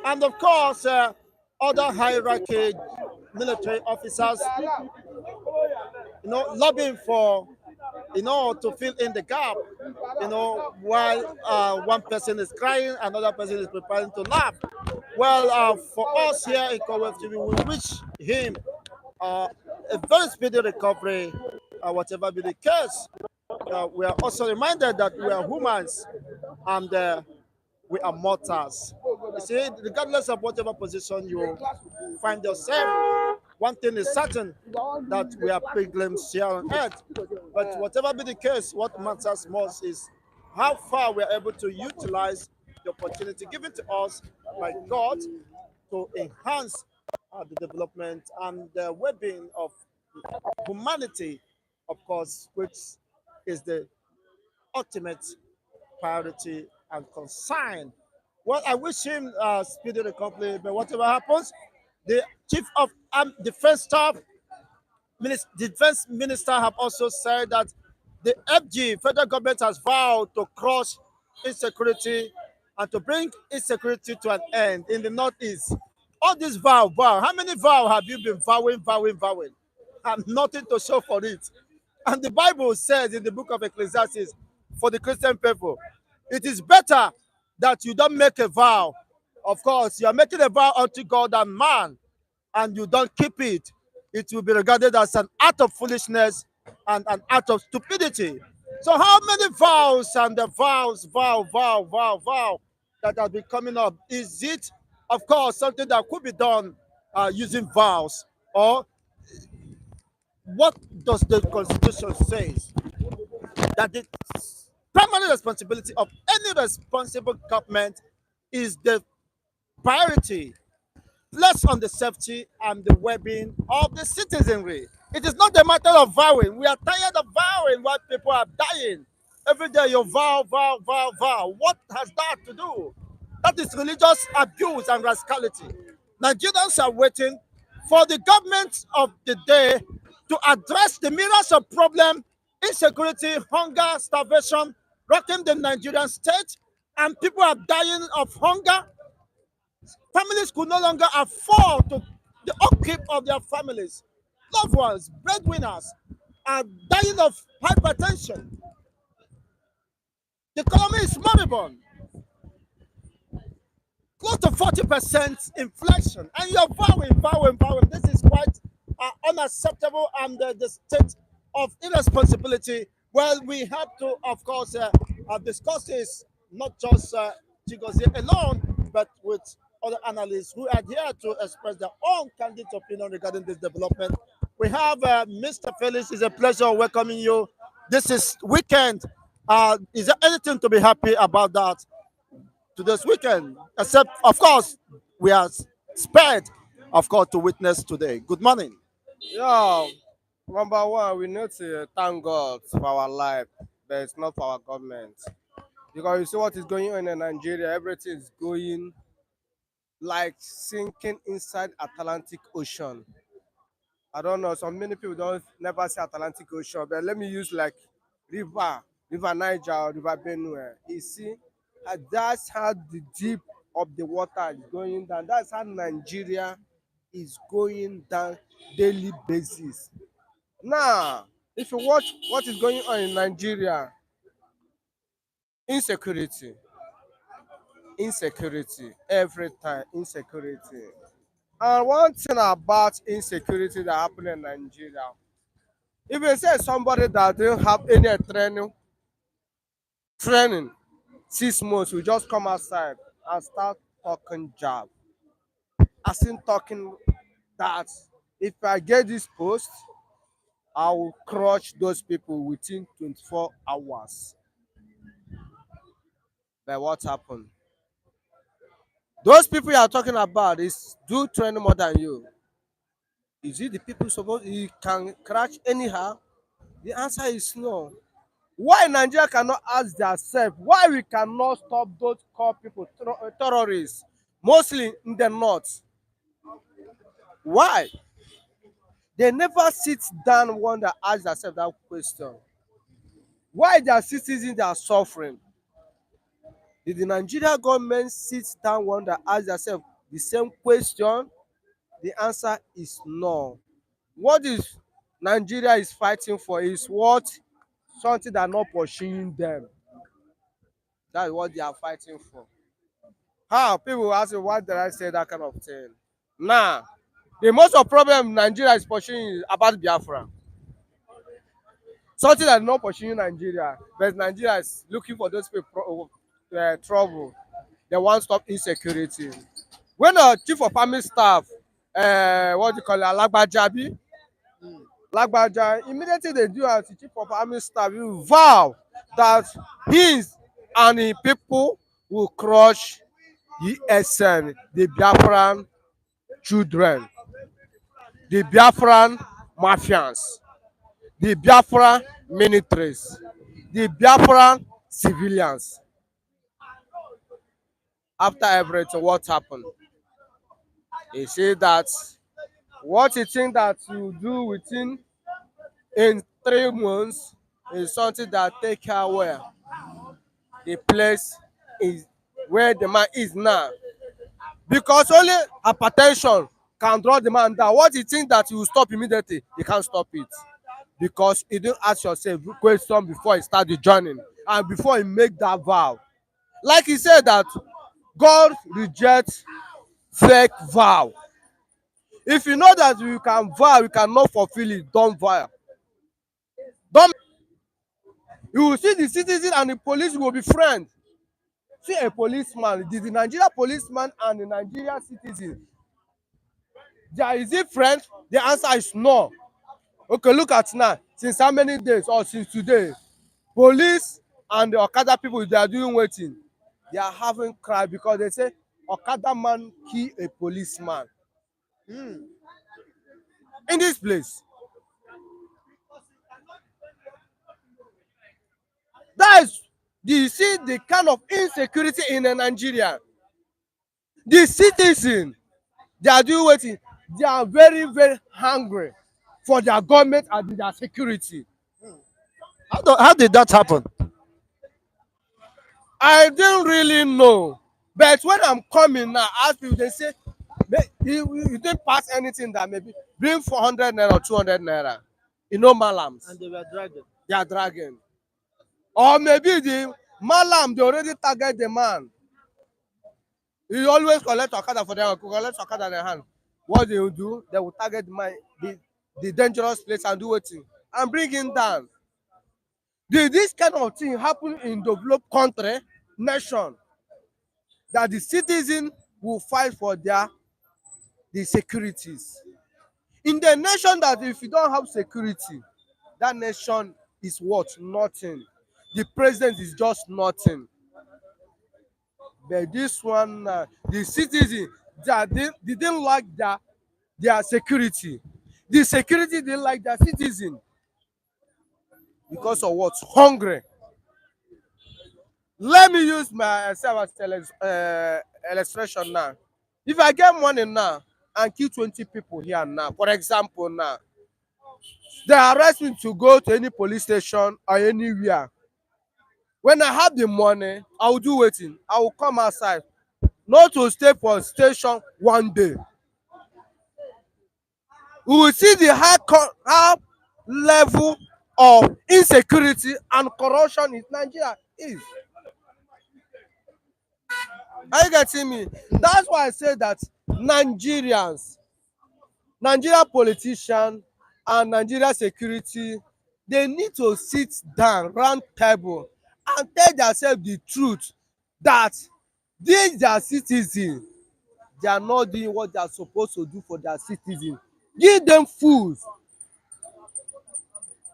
And of course, other hierarchy military officers, lobbying for, to fill in the gap, while one person is crying, another person is preparing to laugh. Well, for us here in Coas TV, we wish him uh, a very speedy recovery, whatever be the case. We are also reminded that we are humans and we are mortals. You see, regardless of whatever position you find yourself, one thing is certain, that we are pilgrims here on earth. But whatever be the case, what matters most is how far we are able to utilize the opportunity given to us by God to enhance the development and the well-being of humanity, of course, which is the ultimate priority and concern. Well, I wish him speedy recovery, but whatever happens, the chief of defense staff, defense minister, have also said that the FG, federal government, has vowed to crush insecurity and to bring insecurity to an end in the northeast. All this vow, how many vow have you been vowing, and nothing to show for it? And the Bible says in the book of Ecclesiastes, for the Christian people, it is better that you don't make a vow. Of course, you are making a vow unto God and man, and you don't keep it. It will be regarded as an act of foolishness and an act of stupidity. So, how many vows and the vow that have been coming up? Is it, of course, something that could be done using vows, or what does the Constitution say? That the primary responsibility of any responsible government is the priority placed on the safety and the well-being of the citizenry. It is not a matter of vowing. We are tired of vowing while people are dying. Every day you vow. What has that to do? That is religious abuse and rascality. Nigerians are waiting for the government of the day to address the myriad of problems: insecurity, hunger, starvation, rocking the Nigerian state, and people are dying of hunger. Families could no longer afford to the upkeep of their families. Loved ones, breadwinners, are dying of hypertension. The economy is moribund, close to 40% inflation, and you're vowing. This is quite unacceptable, and the state of irresponsibility. Well, we have to, of course, discuss this not just Chigozie alone, but with other analysts who are here to express their own candid opinion regarding this development. We have Mr. Felix. It's a pleasure welcoming you. This is weekend. Is there anything to be happy about that to this weekend? Except, of course, we are spared, of course, to witness today. Good morning. Yeah, number one, we need to thank God for our life, but it's not for our government. Because you see what is going on in Nigeria, everything is going like sinking inside Atlantic Ocean. I don't know, some many people don't never see Atlantic Ocean, but let me use like river, river Niger or river Benue. You see, that's how the deep of the water is going down. That's how Nigeria is going down daily basis. Now, if you watch what is going on in Nigeria, insecurity, insecurity, every time insecurity. And one thing about insecurity that happened in Nigeria, if you say somebody that didn't have any training, 6 months, will just come outside and start talking job. As in talking that if I get this post, I will crush those people within 24 hours. But what happened? Those people you are talking about is do training more than you. Is it the people supposed you can crash anyhow? The answer is no. Why Nigeria cannot ask themselves why we cannot stop those core people terrorists, mostly in the north? Why? They never sit down wonder ask themselves that question. Why their citizens are suffering? Did the Nigeria government sit down wonder ask themselves the same question, the answer is no. What is Nigeria is fighting for is what something that not pursuing them. That's what they are fighting for. How people ask me why did I say that kind of thing? Now, the most of problem Nigeria is pursuing is about Biafra. Something that is not pursuing Nigeria, but Nigeria is looking for those people trouble. They want to stop insecurity. When a chief of army staff, what do you call it, Alagbajabi, Lagbaja, immediately they do as the chief of army staff, you vow that he and his people will crush the SN, the Biafran children, the Biafran mafians, the Biafran militaries, the Biafran civilians. After everything, what happened? He said that what you think that you do within in 3 months is something that take care where the place is where the man is now. Because only hypertension can draw the man down. What you think that you will stop immediately, you can't stop it. Because you didn't ask yourself question before you start the journey and before you make that vow. Like he said that God rejects fake vow. If you know that you can vow, you cannot fulfill it, don't vow. Don't. You will see the citizen and the police will be friends. See a policeman, the Nigeria policeman and the Nigeria citizen. There is it friends? The answer is no. Okay, look at now. Since how many days or since today, police and the Okada people they are doing waiting. They are having cry because they say Okada man kill a policeman. In this place. That is, do you see the kind of insecurity in Nigeria? The citizen, they are doing waiting. They are very, very hungry for their government and their security. How did that happen? I didn't really know. But when I'm coming now, ask people, they say, you didn't pass anything that maybe bring 400 naira or 200 naira. You know, malams. And they were dragging. They are dragging. Or maybe the malam, they already target the man. You always collect Okada for them, collect Okada in their hand. What they will do, they will target the dangerous place and do wetin and bring him down. This kind of thing happen in developed country, nation, that the citizen will fight for the securities. In the nation that if you don't have security, that nation is what? Nothing. The president is just nothing. But this one, the citizen, they didn't like their security. The security didn't like their citizen because of what? Hungry. Let me use myself as illustration now. If I get money now and kill 20 people here now, for example now, they arrest me to go to any police station or anywhere. When I have the money, I will do waiting. I will come outside, not to stay for station one day. We will see the high level of insecurity and corruption in Nigeria is. Are you getting me? That's why I say that Nigerians, Nigeria politicians, and Nigeria security, they need to sit down round table and tell themselves the truth that these their citizens, they are not doing what they are supposed to do for their citizens. Give them food,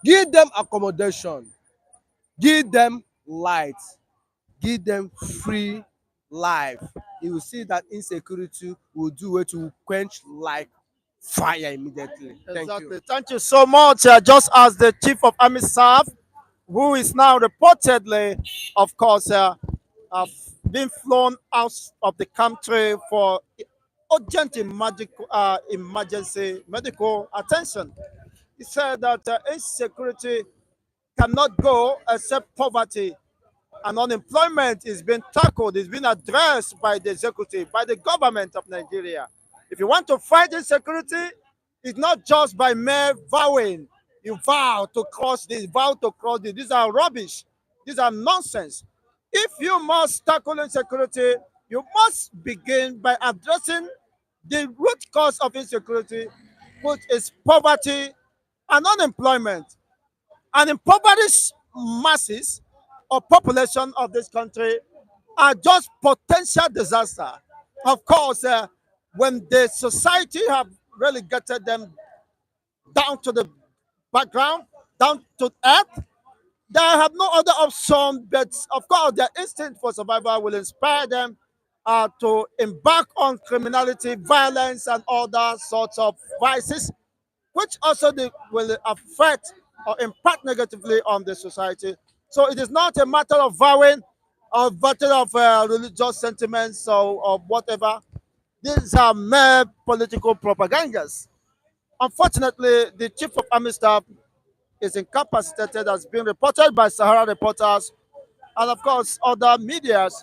give them accommodation, give them light, give them free life. You will see that insecurity will do it to quench like fire immediately. Thank Exactly. you. Thank you so much. Just as the chief of army staff, who is now reportedly, of course, uh, being flown out of the country for urgent emergency medical attention. He said that insecurity cannot go except poverty and unemployment is being tackled, is being addressed by the executive, by the government of Nigeria. If you want to fight insecurity, it's not just by mere vowing. You vow to cross this, vow to cross this. These are rubbish. These are nonsense. If you must tackle insecurity, you must begin by addressing the root cause of insecurity, which is poverty and unemployment. And impoverished masses or population of this country are just potential disaster. Of course, when the society have relegated them down to the background, down to earth, they have no other option. But of course, their instinct for survival will inspire them to embark on criminality, violence, and other sorts of vices, which also will affect or impact negatively on the society. So it is not a matter of vowing or matter of religious sentiments or whatever. These are mere political propagandas. Unfortunately, the chief of army staff is incapacitated, as been reported by Sahara reporters and, of course, other medias.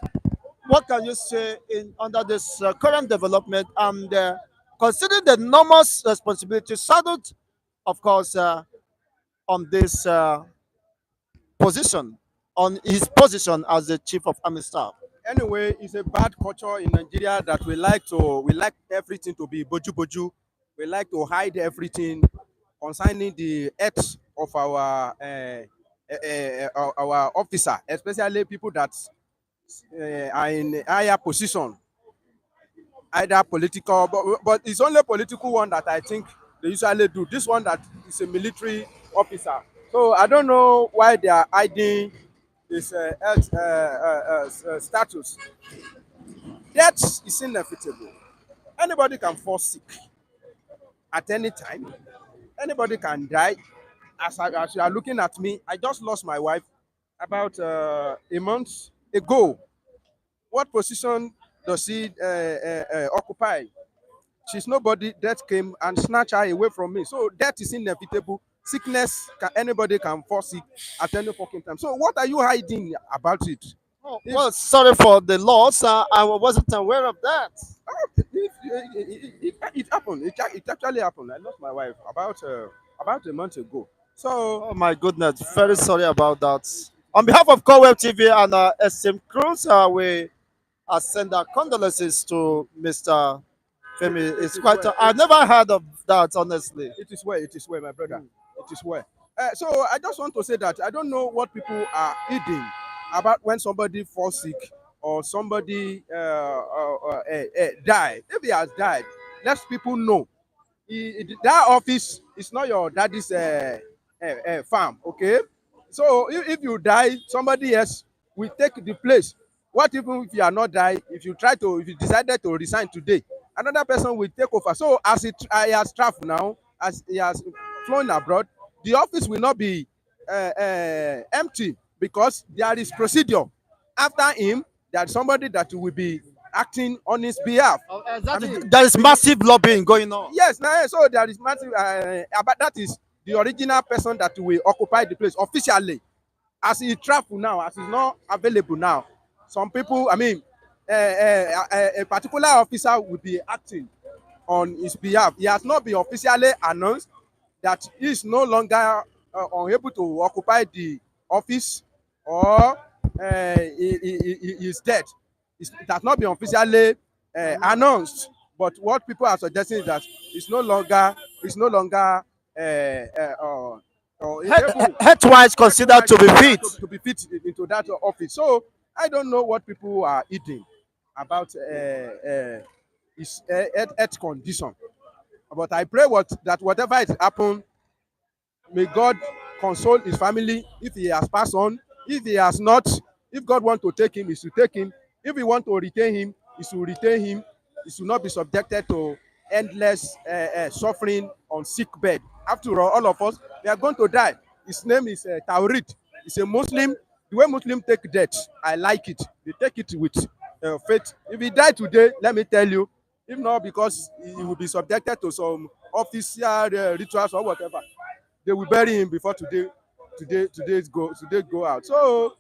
What can you say in under this current development and considering the enormous responsibility saddled, of course, on this position, on his position as the chief of army staff? Anyway, it's a bad culture in Nigeria that we like everything to be boju boju. We like to hide everything concerning the health of our officer, especially people that are in higher position, either political, but it's only political one that I think they usually do. This one that is a military officer. So I don't know why they are hiding his health status. Death is inevitable. Anybody can fall sick at any time. Anybody can die. As you are looking at me, I just lost my wife about a month ago. What position does she occupy? She's nobody. Death came and snatched her away from me. So death is inevitable. Sickness, anybody can fall sick at any fucking time. So what are you hiding about it? Oh, well, sorry for the loss. I wasn't aware of that. It happened. It actually happened. I lost my wife about a month ago. So Oh my goodness, very sorry about that. On behalf of CoWeb TV and SM Cruz, we send our condolences to Mr. Femi. It's is quite. well. I never heard of that, honestly. It is well. It is well, my brother. It is well. So I just want to say that I don't know what people are eating about when somebody falls sick or somebody die. If he has died, let people know. That office is not your daddy's farm, okay? So if you die, somebody else will take the place. What even if you are not die? If you decided to resign today, another person will take over. So as he has traveled now, as he has flown abroad, the office will not be empty because there is procedure. After him, there's somebody that will be acting on his behalf. I mean, There is massive lobbying going on. yes, now so there is massive. But that is the original person that will occupy the place officially. As he travel now, as he's not available now, some people, I mean, a particular officer will be acting on his behalf. He has not been officially announced that he is no longer unable to occupy the office or he is dead. It has not been officially announced, but what people are suggesting is that it's no longer able Health-wise, considered to be fit. to be fit into that office. So I don't know what people are eating about his health condition. But I pray that whatever has happened, may God console his family if he has passed on. If he has not, if God want to take him, he should take him. If he want to retain him, he should retain him. He should not be subjected to endless suffering on sick bed. After all of us, we are going to die. His name is Taurid. He's a Muslim. The way Muslims take death, I like it. They take it with faith. If he die today, let me tell you, if not because he will be subjected to some official rituals or whatever, they will bury him before today go out. So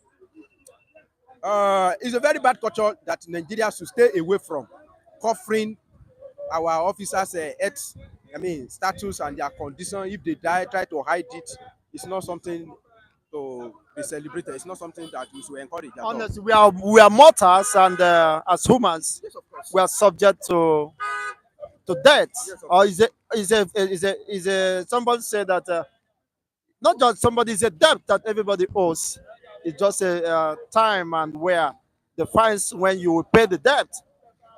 It's a very bad culture that Nigeria should stay away from, covering our officers' status and their condition. If they die, try to hide it. It's not something to be celebrated. It's not something that we should encourage at all. Honestly, we are mortals, and as humans, Yes, of course. we are subject to death. Yes, of Or course. is a somebody said that not just somebody, is a debt that everybody owes. It's just a time and where the fines when you will pay the debt.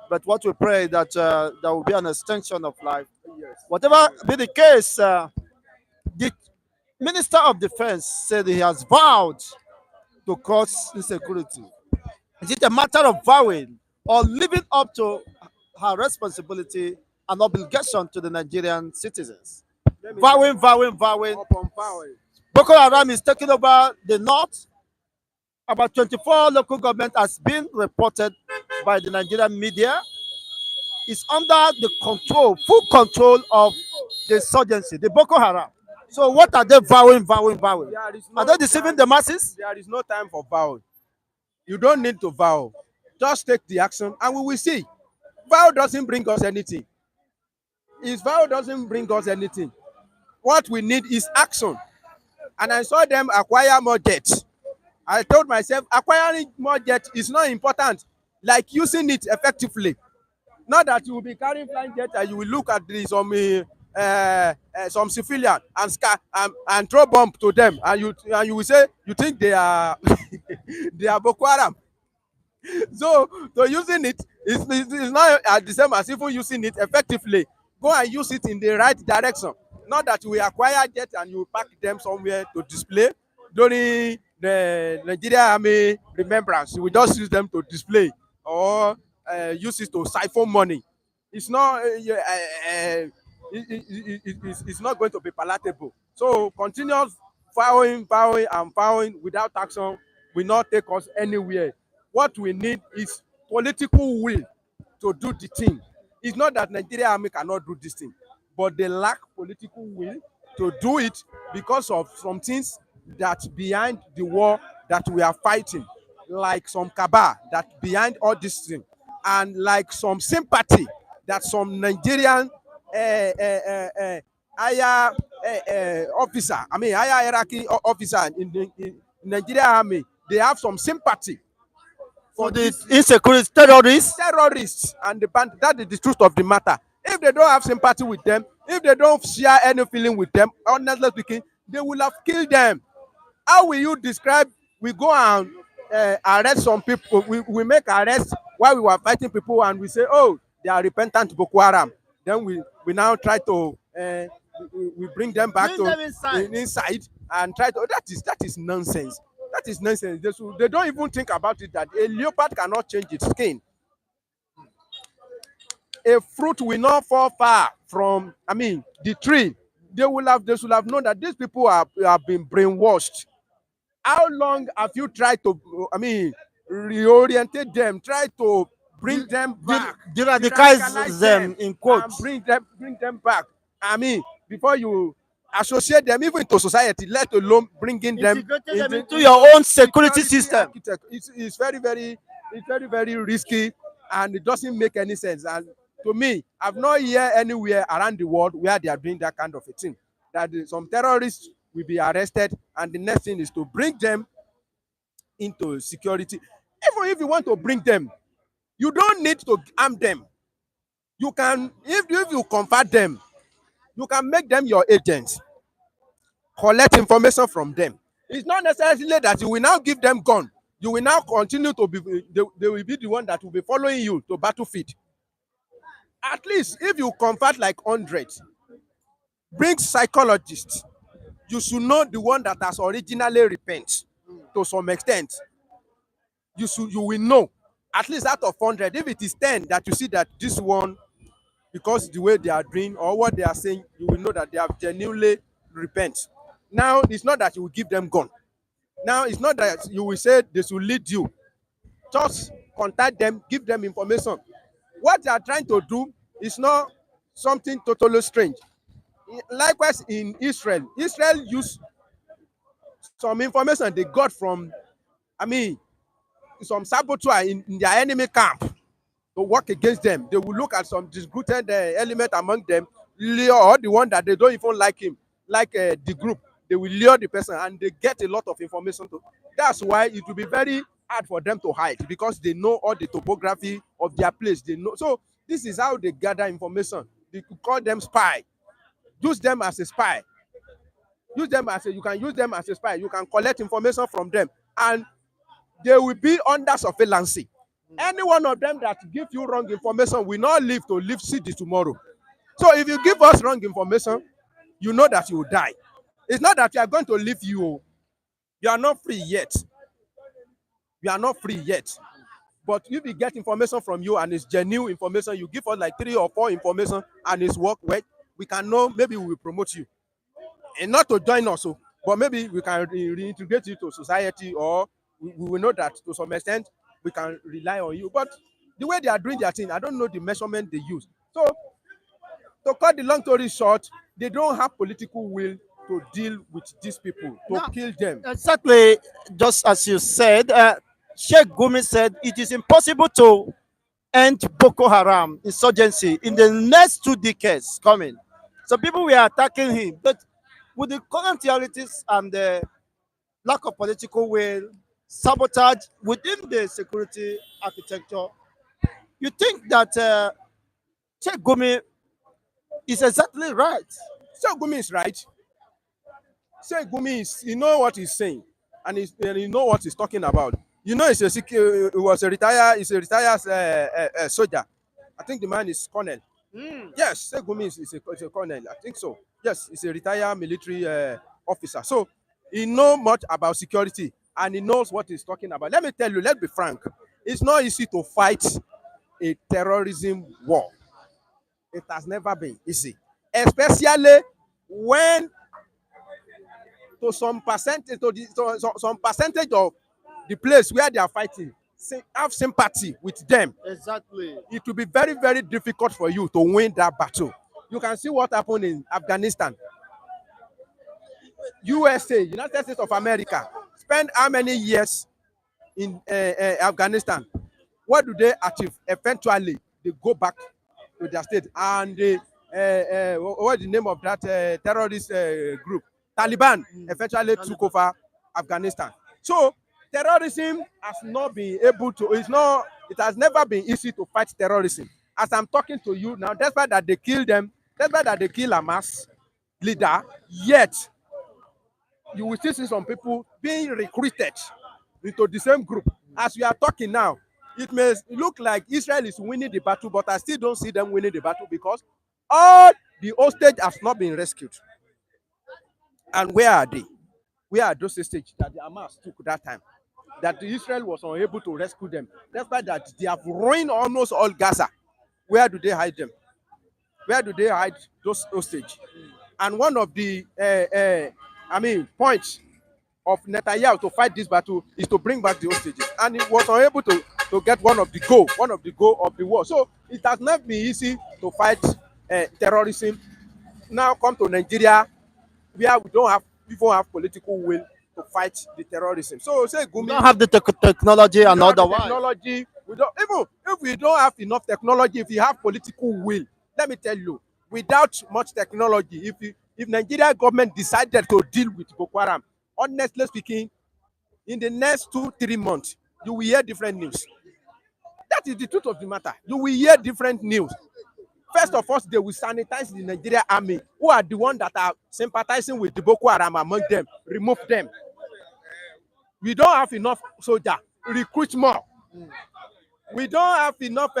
But what we pray that there will be an extension of life. Yes. Whatever be the case, the Minister of Defense said he has vowed to cause insecurity. Is it a matter of vowing or living up to her responsibility and obligation to the Nigerian citizens? Let me Vowing, vowing, vowing. upon power. Boko Haram is taking over the north. About 24 local government has been reported by the Nigerian media. Is under the control, full control of the insurgency, the Boko Haram. So what are they vowing, vowing, vowing? There is Are no they deceiving the masses? there is no time for vow. You don't need to vow. Just take the action and we will see. Vow doesn't bring us anything. His vow doesn't bring us anything. What we need is action. And I saw them acquire more jets. I told myself acquiring more jets is not important like using it effectively. Not that you will be carrying flying jet and you will look at some civilian and and throw bomb to them and you will say you think they are they are Boko Haram. So using it is not the same as even using it effectively. Go and use it in the right direction. Not that you will acquire jet and you will pack them somewhere to display during the Nigeria Army remembrance. You will just use them to display or use it to siphon money. It's not it's not going to be palatable. So continuous vowing, vowing, and vowing without action will not take us anywhere. What we need is political will to do the thing. It's not that Nigeria Army cannot do this thing, but they lack political will to do it because of some things that behind the war that we are fighting, like some cabal that behind all this thing, and like some sympathy that some Nigerian higher officer, higher hierarchy officer in the Nigeria Army, they have some sympathy For for the this insecurity terrorists, terrorists and the band. That is the truth of the matter. If they don't have sympathy with them, if they don't share any feeling with them, honestly speaking, they will have killed them. How will you describe we go and arrest some people, we make arrest while we were fighting people and we say, oh, they are repentant Boko Haram. Then we now try to we bring them back bring to them inside. inside and try to that is nonsense. That is nonsense. They don't even think about it that a leopard cannot change its skin. A fruit will not fall far from the tree. They should have known that these people have been brainwashed. How long have you tried to reorientate them, try to bring them back, Deradicalize de-radicalize them them in and quotes. bring them back? Before you associate them even to society, let alone bringing them Integrated them into into your own security system. architect. It's very risky and it doesn't make any sense. And to me, I've not heard anywhere around the world where they are doing that kind of a thing. That some terrorists will be arrested and the next thing is to bring them into security. Even if you want to bring them, you don't need to arm them. You can, if you convert them, you can make them your agents, collect information from them. It's not necessarily that you will now give them gun. You will now continue to be, they will be the one that will be following you to battlefield. At least if you convert like 100, bring psychologists. You should know the one that has originally repent to some extent. You will know at least out of 100. If it is 10 that you see that this one, because the way they are doing or what they are saying, you will know that they have genuinely repent. Now it's not that you will give them gun. Now it's not that you will say they should lead you. Just contact them, give them information. What they are trying to do is not something totally strange. Likewise in Israel used some information they got from I mean some saboteur in their enemy camp to work against them. They will look at some disputed element among them, lure or the one that they don't even like him, like the group. They will lure the person and they get a lot of information. That's why it will be very hard for them to hide because they know all the topography of their place. They know. So this is how they gather information. They could call them spy. Use them as a spy. You can use them as a spy. You can collect information from them and they will be under surveillance. Any one of them that give you wrong information will not live to live see the tomorrow. So if you give us wrong information, you know that you will die. It's not that we are going to leave you. You are not free yet. You are not free yet. But if we get information from you and it's genuine information, you give us like 3 or 4 information and it's work well, we can know maybe we will promote you. And not to join us, but maybe we can reintegrate you to society, or we will know that to some extent we can rely on you. But the way they are doing their thing, I don't know the measurement they use. So to cut the long story short, they don't have political will to deal with these people, to Now, kill them. exactly, just as you said, Sheikh Gumi said it is impossible to end Boko Haram insurgency in the next 2 decades coming. So people were attacking him, but with the current realities and the lack of political will, sabotage within the security architecture, you think that Sheikh Gumi is exactly right? So Gumi is right. Say Gumi is, you know what he's saying, and you know what he's talking about. You know, he was a retired soldier. I think the man is colonel. Yes, Say Gumi is a colonel. I think so. Yes, he's a retired military officer. So he knows much about security and he knows what he's talking about. Let me tell you, let's be frank. It's not easy to fight a terrorism war. It has never been easy, especially when to some percentage some percentage of the place where they are fighting have sympathy with them. Exactly. It will be very, very difficult for you to win that battle. You can see what happened in Afghanistan. USA, United States of America, spend how many years in Afghanistan? What do they achieve? Eventually, they go back to their state and they, what's the name of that terrorist group? Taliban eventually took over Afghanistan. So terrorism has not been able to, it has never been easy to fight terrorism. As I'm talking to you now, despite that they kill them, despite that they kill Hamas leader, yet you will still see some people being recruited into the same group. As we are talking now, it may look like Israel is winning the battle, but I still don't see them winning the battle because all the hostage has not been rescued. And where are they? Where are those hostages that the Hamas took that time? That Israel was unable to rescue them. Despite that they have ruined almost all Gaza. Where do they hide them? Where do they hide those hostages? And one of the points of Netanyahu to fight this battle is to bring back the hostages, and he was unable to get one of the goal of the war. So it has not been easy to fight terrorism. Now come to Nigeria, where we don't have even have political will to fight the terrorism. So say We Gumi, don't have the technology we and don't have the otherwise. technology. We don't, even if we don't have enough technology, if you have political will, let me tell you, without much technology, if Nigeria government decided to deal with Boko Haram, honestly speaking, in the next 2-3 months, you will hear different news. That is the truth of the matter. You will hear different news. First of all, they will sanitize the Nigeria army, who are the ones that are sympathizing with the Boko Haram among them, remove them. We don't have enough soldiers, recruit more. We don't have enough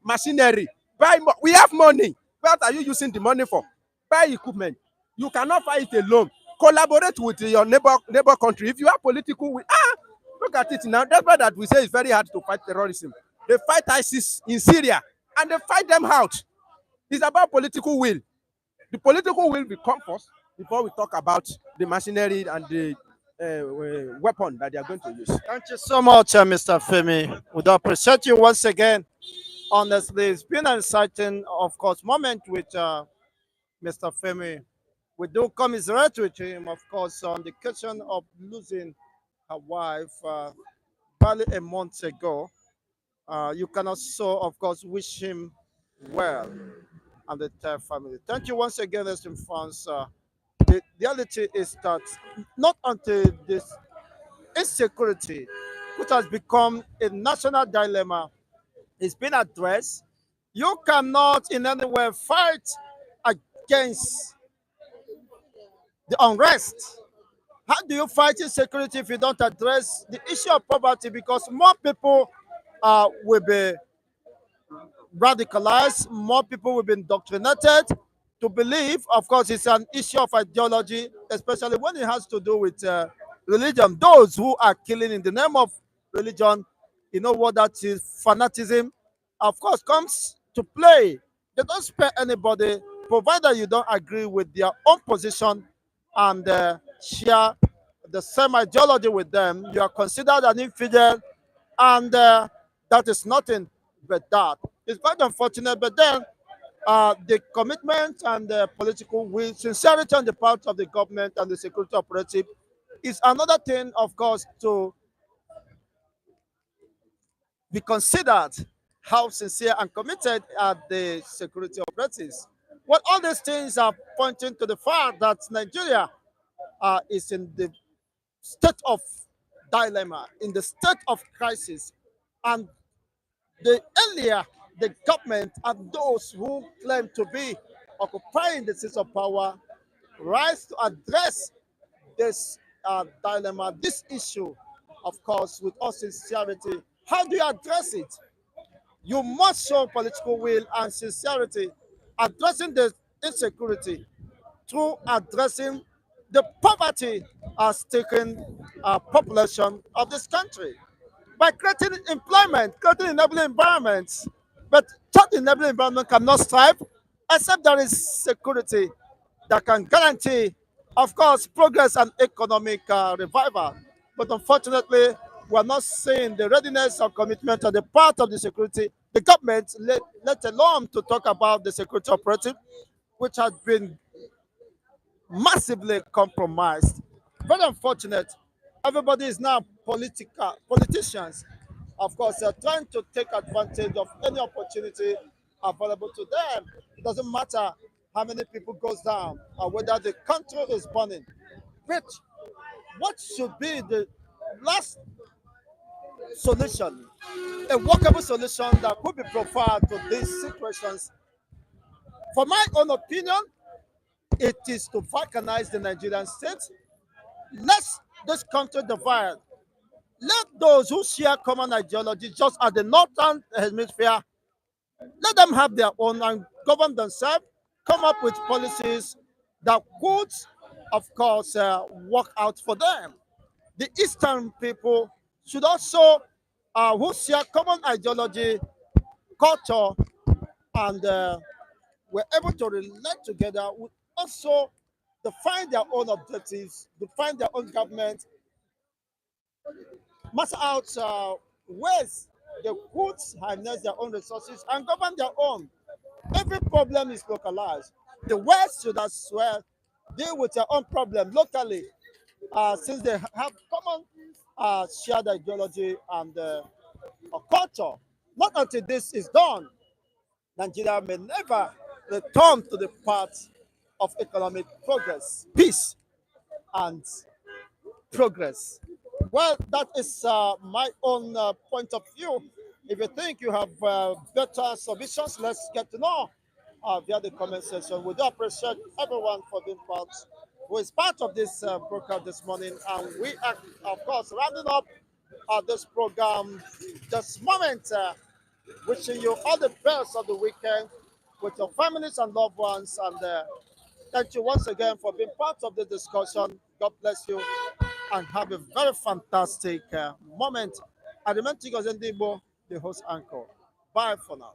machinery, buy more. We have money. What are you using the money for? Buy equipment. You cannot fight it alone. Collaborate with your neighbor country. If you have political will, look at it now. That's why that we say it's very hard to fight terrorism. They fight ISIS in Syria and they fight them out. It's about political will. The political will will come first before we talk about the machinery and the weapon that they are going to use. Thank you so much, Mr. Femi. We do appreciate you once again. Honestly, it's been an exciting, of course, moment with Mr. Femi. We do commiserate with him, of course, on the question of losing her wife. barely a month ago. You can also, of course, wish him well and the entire family. Thank you once again, esteemed fans. The reality is that not until this insecurity, which has become a national dilemma, is being addressed, you cannot in any way fight against the unrest. How do you fight insecurity if you don't address the issue of poverty? Because more people will be radicalized, more people will be indoctrinated to believe. Of course, it's an issue of ideology, especially when it has to do with religion. Those who are killing in the name of religion, you know what that is? Fanatism, of course, comes to play. They don't spare anybody, provided you don't agree with their own position and share the same ideology with them. You are considered an infidel, and that is nothing but that. It's quite unfortunate, but then the commitment and the political will, sincerity on the part of the government and the security operative is another thing, of course, to be considered. How sincere and committed are the security operatives? Well, all these things are pointing to the fact that Nigeria is in the state of dilemma, in the state of crisis, and the earlier the government and those who claim to be occupying the seats of power rise to address this dilemma, this issue, of course, with all sincerity. How do you address it? You must show political will and sincerity, addressing the insecurity through addressing the poverty stricken population of this country by creating employment, creating enabling environments. But such enabling environment cannot strive except there is security that can guarantee, of course, progress and economic revival. But unfortunately, we are not seeing the readiness or commitment on the part of the security, the government, let alone to talk about the security operative, which has been massively compromised. Very unfortunate. Everybody is now politicians. Of course, they're trying to take advantage of any opportunity available to them. It doesn't matter how many people goes down or whether the country is burning. But what should be the last solution, a workable solution that could be provided to these situations? For my own opinion, it is to balkanize the Nigerian state. Let this country divide. Let those who share common ideology, just as the northern hemisphere, let them have their own and govern themselves, come up with policies that could, of course, work out for them. The eastern people should also, who share common ideology, culture, and were able to relate together, would also define their own objectives, define their own government, master out ways they could harness their own resources and govern their own. Every problem is localized. The West should as well deal with their own problem locally, since they have common shared ideology and culture. Not until this is done, Nigeria may never return to the path of economic progress, peace, and progress. Well, that is my own point of view. If you think you have better solutions, let's get to know via the comment section. We do appreciate everyone for being part, who is part of this program this morning. And we are, of course, rounding up this program this moment, wishing you all the best of the weekend with your families and loved ones. And thank you once again for being part of the discussion. God bless you and have a very fantastic moment. I remain Tigos Ndibo, the host anchor. Bye for now.